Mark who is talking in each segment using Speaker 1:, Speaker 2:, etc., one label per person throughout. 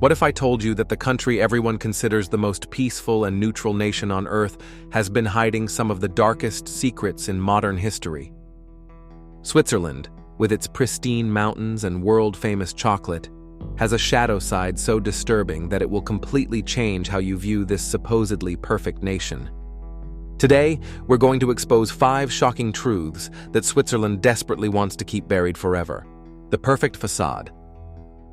Speaker 1: What if I told you that the country everyone considers the most peaceful and neutral nation on Earth has been hiding some of the darkest secrets in modern history? Switzerland, with its pristine mountains and world-famous chocolate, has a shadow side so disturbing that it will completely change how you view this supposedly perfect nation. Today, we're going to expose 5 shocking truths that Switzerland desperately wants to keep buried forever. The perfect facade.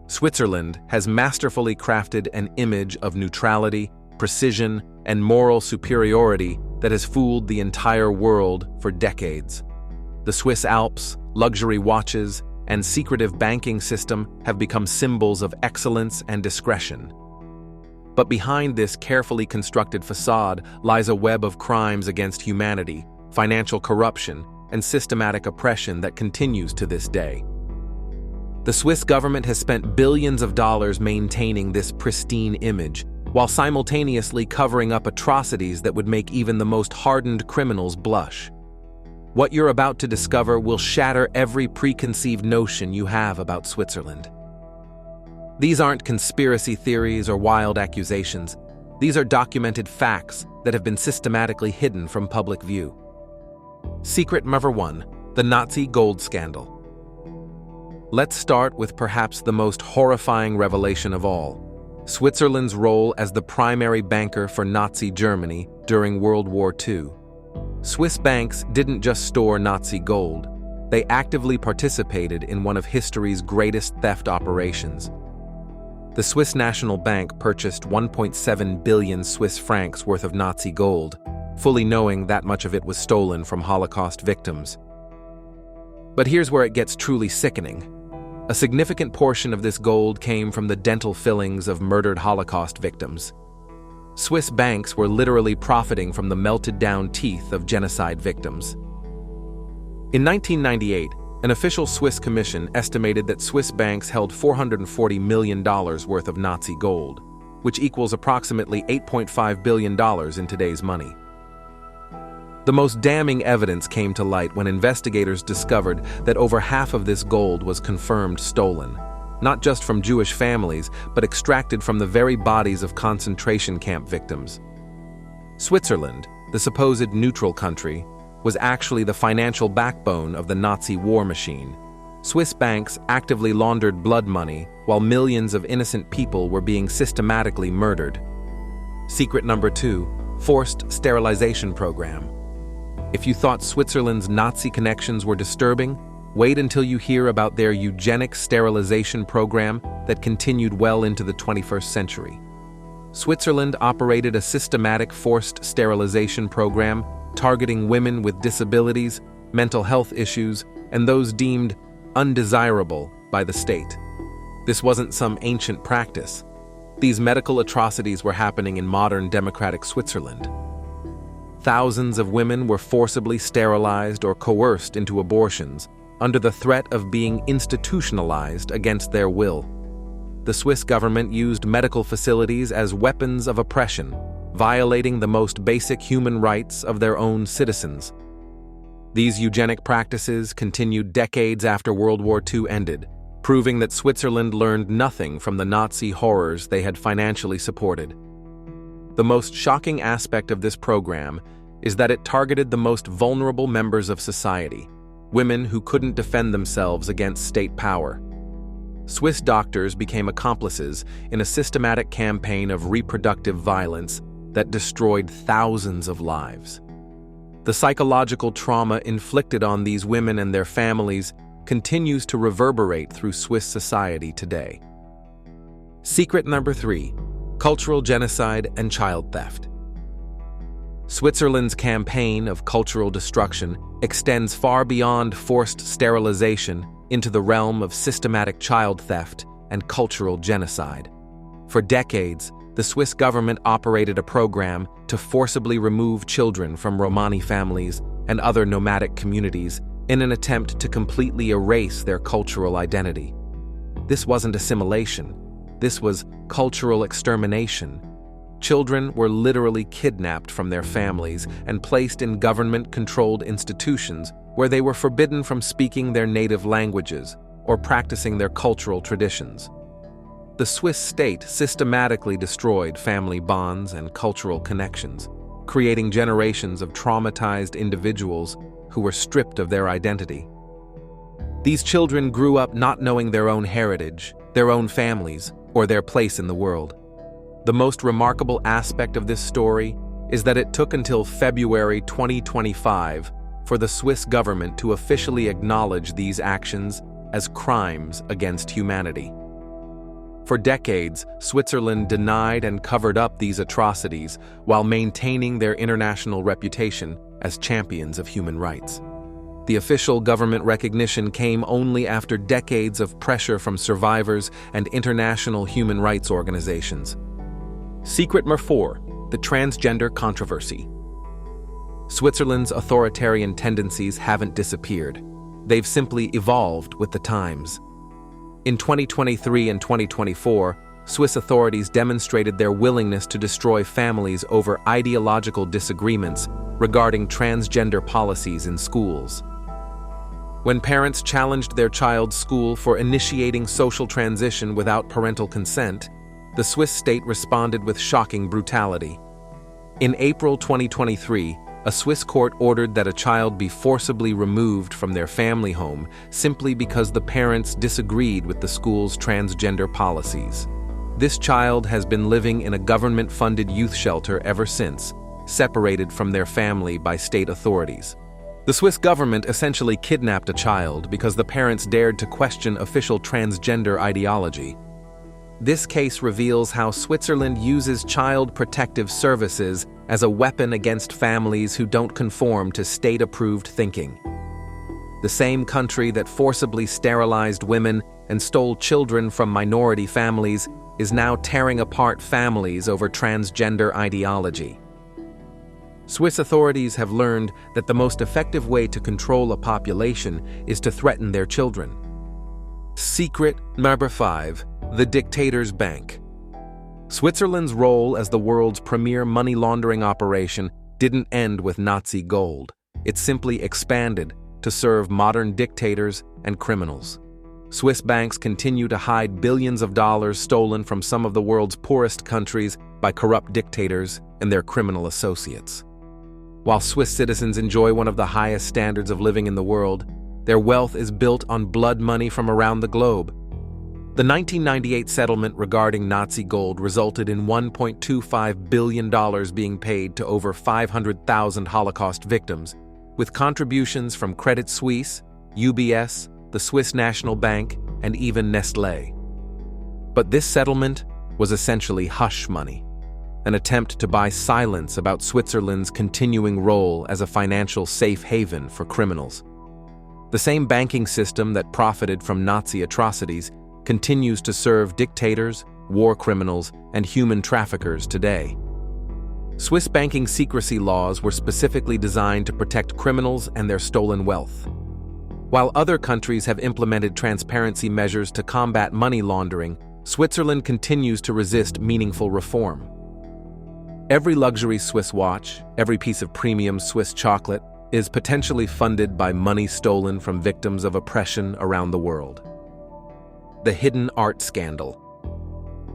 Speaker 1: Switzerland has masterfully crafted an image of neutrality, precision, and moral superiority that has fooled the entire world for decades. The Swiss Alps, luxury watches, and secretive banking system have become symbols of excellence and discretion. But behind this carefully constructed facade lies a web of crimes against humanity, financial corruption, and systematic oppression that continues to this day. The Swiss government has spent billions of dollars maintaining this pristine image, while simultaneously covering up atrocities that would make even the most hardened criminals blush. What you're about to discover will shatter every preconceived notion you have about Switzerland. These aren't conspiracy theories or wild accusations. These are documented facts that have been systematically hidden from public view. Secret number 1: the Nazi gold scandal. Let's start with perhaps the most horrifying revelation of all: Switzerland's role as the primary banker for Nazi Germany during World War II. Swiss banks didn't just store Nazi gold, they actively participated in one of history's greatest theft operations. The Swiss National Bank purchased 1.7 billion Swiss francs worth of Nazi gold, fully knowing that much of it was stolen from Holocaust victims. But here's where it gets truly sickening. A significant portion of this gold came from the dental fillings of murdered Holocaust victims. Swiss banks were literally profiting from the melted-down teeth of genocide victims. In 1998, an official Swiss commission estimated that Swiss banks held $440 million worth of Nazi gold, which equals approximately $8.5 billion in today's money. The most damning evidence came to light when investigators discovered that over half of this gold was confirmed stolen, not just from Jewish families, but extracted from the very bodies of concentration camp victims. Switzerland, the supposed neutral country, was actually the financial backbone of the Nazi war machine. Swiss banks actively laundered blood money while millions of innocent people were being systematically murdered. Secret number 2: forced sterilization program. If you thought Switzerland's Nazi connections were disturbing, wait until you hear about their eugenic sterilization program that continued well into the 21st century. Switzerland operated a systematic forced sterilization program targeting women with disabilities, mental health issues, and those deemed undesirable by the state. This wasn't some ancient practice. These medical atrocities were happening in modern democratic Switzerland. Thousands of women were forcibly sterilized or coerced into abortions under the threat of being institutionalized against their will. The Swiss government used medical facilities as weapons of oppression, violating the most basic human rights of their own citizens. These eugenic practices continued decades after World War II ended, proving that Switzerland learned nothing from the Nazi horrors they had financially supported. The most shocking aspect of this program is that it targeted the most vulnerable members of society, women who couldn't defend themselves against state power. Swiss doctors became accomplices in a systematic campaign of reproductive violence that destroyed thousands of lives. The psychological trauma inflicted on these women and their families continues to reverberate through Swiss society today. Secret number 3: cultural genocide and child theft. Switzerland's campaign of cultural destruction extends far beyond forced sterilization into the realm of systematic child theft and cultural genocide. For decades, the Swiss government operated a program to forcibly remove children from Romani families and other nomadic communities in an attempt to completely erase their cultural identity. This wasn't assimilation. This was cultural extermination. Children were literally kidnapped from their families and placed in government-controlled institutions where they were forbidden from speaking their native languages or practicing their cultural traditions. the Swiss state systematically destroyed family bonds and cultural connections, creating generations of traumatized individuals who were stripped of their identity. These children grew up not knowing their own heritage, their own families, or their place in the world. The most remarkable aspect of this story is that it took until February 2025 for the Swiss government to officially acknowledge these actions as crimes against humanity. For decades, Switzerland denied and covered up these atrocities while maintaining their international reputation as champions of human rights. The official government recognition came only after decades of pressure from survivors and international human rights organizations. Secret number 4, the transgender controversy. Switzerland's authoritarian tendencies haven't disappeared. They've simply evolved with the times. In 2023 and 2024, Swiss authorities demonstrated their willingness to destroy families over ideological disagreements regarding transgender policies in schools. When parents challenged their child's school for initiating social transition without parental consent, the Swiss state responded with shocking brutality. In April 2023, a Swiss court ordered that a child be forcibly removed from their family home simply because the parents disagreed with the school's transgender policies. This child has been living in a government-funded youth shelter ever since, separated from their family by state authorities. The Swiss government essentially kidnapped a child because the parents dared to question official transgender ideology. This case reveals how Switzerland uses child protective services as a weapon against families who don't conform to state-approved thinking. The same country that forcibly sterilized women and stole children from minority families is now tearing apart families over transgender ideology. Swiss authorities have learned that the most effective way to control a population is to threaten their children. Secret number 5, the dictators' bank. Switzerland's role as the world's premier money laundering operation didn't end with Nazi gold. It simply expanded to serve modern dictators and criminals. Swiss banks continue to hide billions of dollars stolen from some of the world's poorest countries by corrupt dictators and their criminal associates. While Swiss citizens enjoy one of the highest standards of living in the world, their wealth is built on blood money from around the globe. The 1998 settlement regarding Nazi gold resulted in $1.25 billion being paid to over 500,000 Holocaust victims, with contributions from Credit Suisse, UBS, the Swiss National Bank, and even Nestlé. But this settlement was essentially hush money, an attempt to buy silence about Switzerland's continuing role as a financial safe haven for criminals. The same banking system that profited from Nazi atrocities continues to serve dictators, war criminals, and human traffickers today. Swiss banking secrecy laws were specifically designed to protect criminals and their stolen wealth. While other countries have implemented transparency measures to combat money laundering, Switzerland continues to resist meaningful reform. Every luxury Swiss watch, every piece of premium Swiss chocolate, is potentially funded by money stolen from victims of oppression around the world. The hidden art scandal.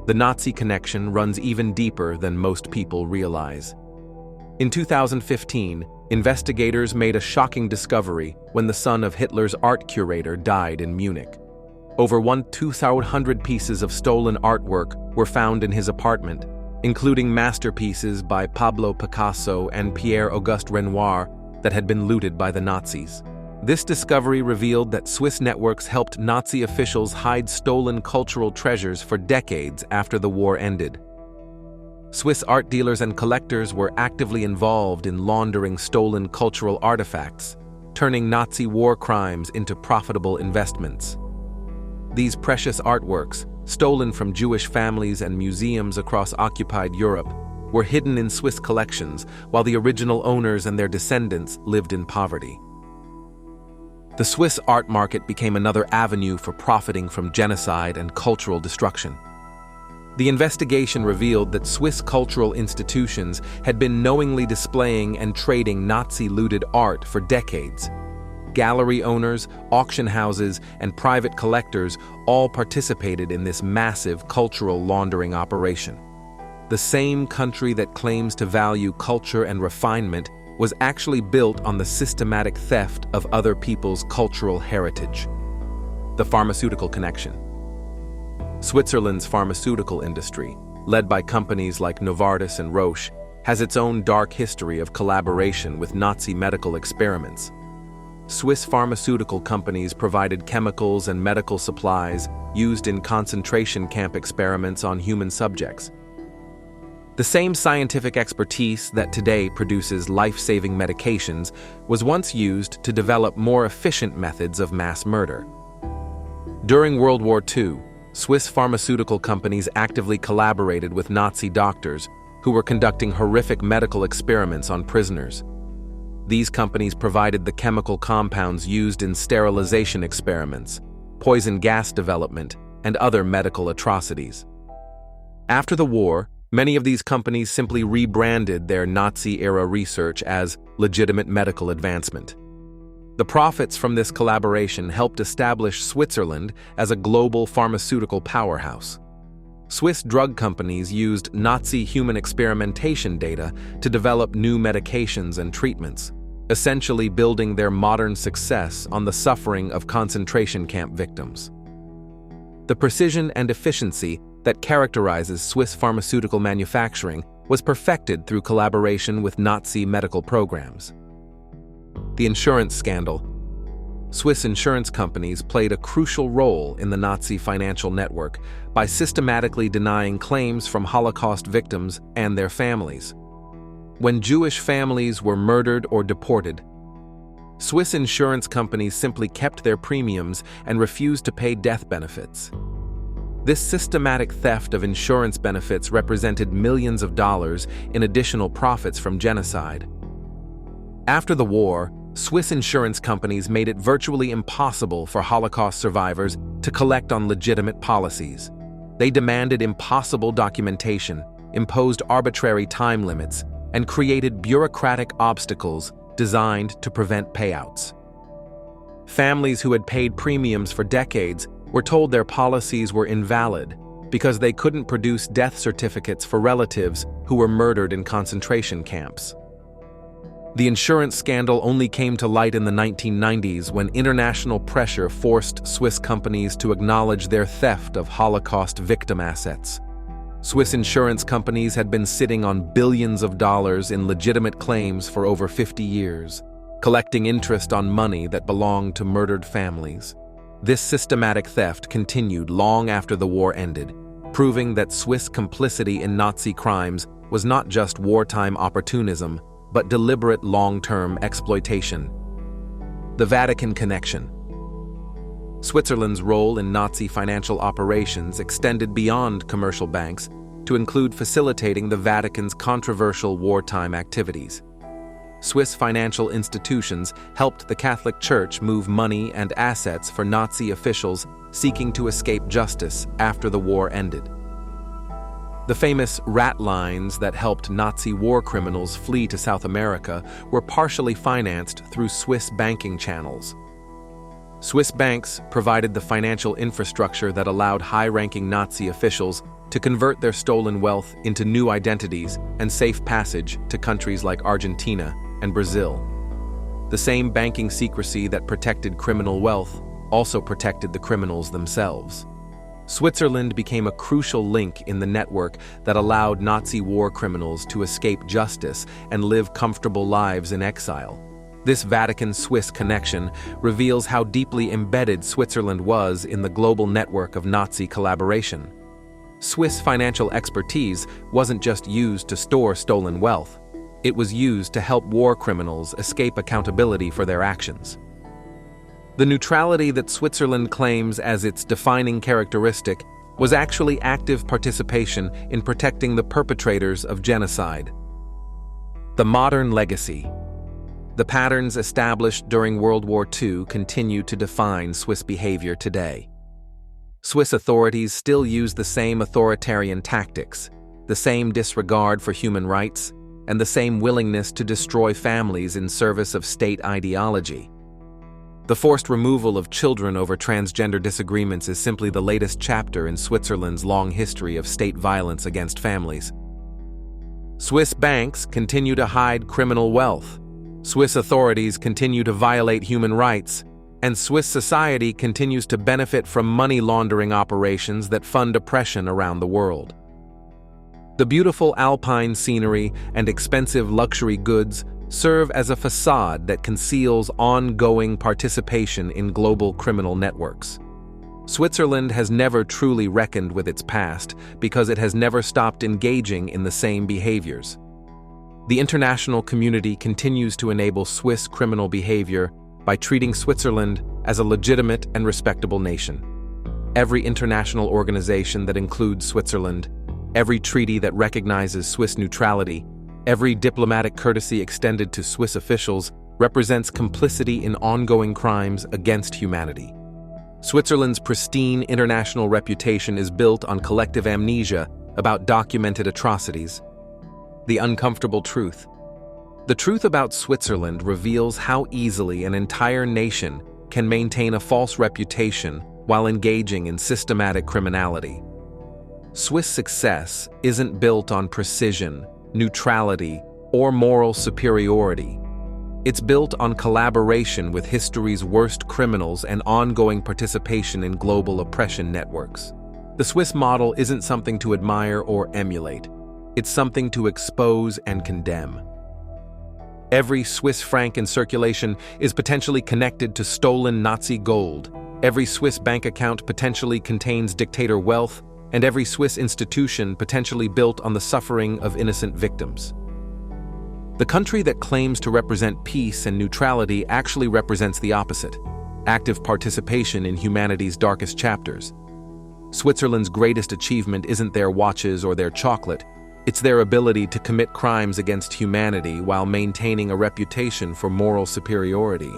Speaker 1: The Nazi connection runs even deeper than most people realize. In 2015, investigators made a shocking discovery when the son of Hitler's art curator died in Munich. Over 2,000 pieces of stolen artwork were found in his apartment, including masterpieces by Pablo Picasso and Pierre-Auguste Renoir that had been looted by the Nazis. This discovery revealed that Swiss networks helped Nazi officials hide stolen cultural treasures for decades after the war ended. Swiss art dealers and collectors were actively involved in laundering stolen cultural artifacts, turning Nazi war crimes into profitable investments. These precious artworks, stolen from Jewish families and museums across occupied Europe, were hidden in Swiss collections while the original owners and their descendants lived in poverty. The Swiss art market became another avenue for profiting from genocide and cultural destruction. The investigation revealed that Swiss cultural institutions had been knowingly displaying and trading Nazi-looted art for decades. Gallery owners, auction houses, and private collectors all participated in this massive cultural laundering operation. The same country that claims to value culture and refinement was actually built on the systematic theft of other people's cultural heritage. The pharmaceutical connection. Switzerland's pharmaceutical industry, led by companies like Novartis and Roche, has its own dark history of collaboration with Nazi medical experiments. Swiss pharmaceutical companies provided chemicals and medical supplies used in concentration camp experiments on human subjects. The same scientific expertise that today produces life-saving medications was once used to develop more efficient methods of mass murder. During World War II, Swiss pharmaceutical companies actively collaborated with Nazi doctors who were conducting horrific medical experiments on prisoners. These companies provided the chemical compounds used in sterilization experiments, poison gas development, and other medical atrocities. After the war, many of these companies simply rebranded their Nazi-era research as legitimate medical advancement. The profits from this collaboration helped establish Switzerland as a global pharmaceutical powerhouse. Swiss drug companies used Nazi human experimentation data to develop new medications and treatments, essentially building their modern success on the suffering of concentration camp victims. The precision and efficiency that characterizes Swiss pharmaceutical manufacturing was perfected through collaboration with Nazi medical programs. The insurance scandal. Swiss insurance companies played a crucial role in the Nazi financial network by systematically denying claims from Holocaust victims and their families. When Jewish families were murdered or deported, Swiss insurance companies simply kept their premiums and refused to pay death benefits. This systematic theft of insurance benefits represented millions of dollars in additional profits from genocide. After the war, Swiss insurance companies made it virtually impossible for Holocaust survivors to collect on legitimate policies. They demanded impossible documentation, imposed arbitrary time limits, and created bureaucratic obstacles designed to prevent payouts. Families who had paid premiums for decades were told their policies were invalid because they couldn't produce death certificates for relatives who were murdered in concentration camps. The insurance scandal only came to light in the 1990s when international pressure forced Swiss companies to acknowledge their theft of Holocaust victim assets. Swiss insurance companies had been sitting on billions of dollars in legitimate claims for over 50 years, collecting interest on money that belonged to murdered families. This systematic theft continued long after the war ended, proving that Swiss complicity in Nazi crimes was not just wartime opportunism, but deliberate long-term exploitation. The Vatican connection. Switzerland's role in Nazi financial operations extended beyond commercial banks to include facilitating the Vatican's controversial wartime activities. Swiss financial institutions helped the Catholic Church move money and assets for Nazi officials seeking to escape justice after the war ended. The famous rat lines that helped Nazi war criminals flee to South America were partially financed through Swiss banking channels. Swiss banks provided the financial infrastructure that allowed high-ranking Nazi officials to convert their stolen wealth into new identities and safe passage to countries like Argentina and Brazil. The same banking secrecy that protected criminal wealth also protected the criminals themselves. Switzerland became a crucial link in the network that allowed Nazi war criminals to escape justice and live comfortable lives in exile. This Vatican-Swiss connection reveals how deeply embedded Switzerland was in the global network of Nazi collaboration. Swiss financial expertise wasn't just used to store stolen wealth. It was used to help war criminals escape accountability for their actions. The neutrality that Switzerland claims as its defining characteristic was actually active participation in protecting the perpetrators of genocide. The modern legacy. The patterns established during World War II continue to define Swiss behavior today. Swiss authorities still use the same authoritarian tactics, the same disregard for human rights, and the same willingness to destroy families in service of state ideology. The forced removal of children over transgender disagreements is simply the latest chapter in Switzerland's long history of state violence against families. Swiss banks continue to hide criminal wealth. Swiss authorities continue to violate human rights, and Swiss society continues to benefit from money laundering operations that fund oppression around the world. The beautiful alpine scenery and expensive luxury goods serve as a facade that conceals ongoing participation in global criminal networks. Switzerland has never truly reckoned with its past because it has never stopped engaging in the same behaviors. The international community continues to enable Swiss criminal behavior by treating Switzerland as a legitimate and respectable nation. Every international organization that includes Switzerland, every treaty that recognizes Swiss neutrality, every diplomatic courtesy extended to Swiss officials represents complicity in ongoing crimes against humanity. Switzerland's pristine international reputation is built on collective amnesia about documented atrocities. The uncomfortable truth. The truth about Switzerland reveals how easily an entire nation can maintain a false reputation while engaging in systematic criminality. Swiss success isn't built on precision, neutrality, or moral superiority. It's built on collaboration with history's worst criminals and ongoing participation in global oppression networks. The Swiss model isn't something to admire or emulate. It's something to expose and condemn. Every Swiss franc in circulation is potentially connected to stolen Nazi gold. Every Swiss bank account potentially contains dictator wealth, and every Swiss institution potentially built on the suffering of innocent victims. The country that claims to represent peace and neutrality actually represents the opposite: active participation in humanity's darkest chapters. Switzerland's greatest achievement isn't their watches or their chocolate, it's their ability to commit crimes against humanity while maintaining a reputation for moral superiority.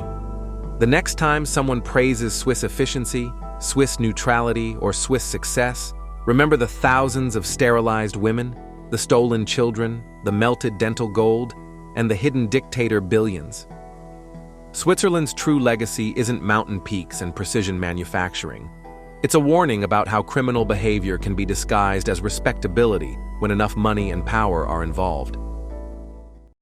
Speaker 1: The next time someone praises Swiss efficiency, Swiss neutrality, or Swiss success, remember the thousands of sterilized women, the stolen children, the melted dental gold, and the hidden dictator billions. Switzerland's true legacy isn't mountain peaks and precision manufacturing. It's a warning about how criminal behavior can be disguised as respectability when enough money and power are involved.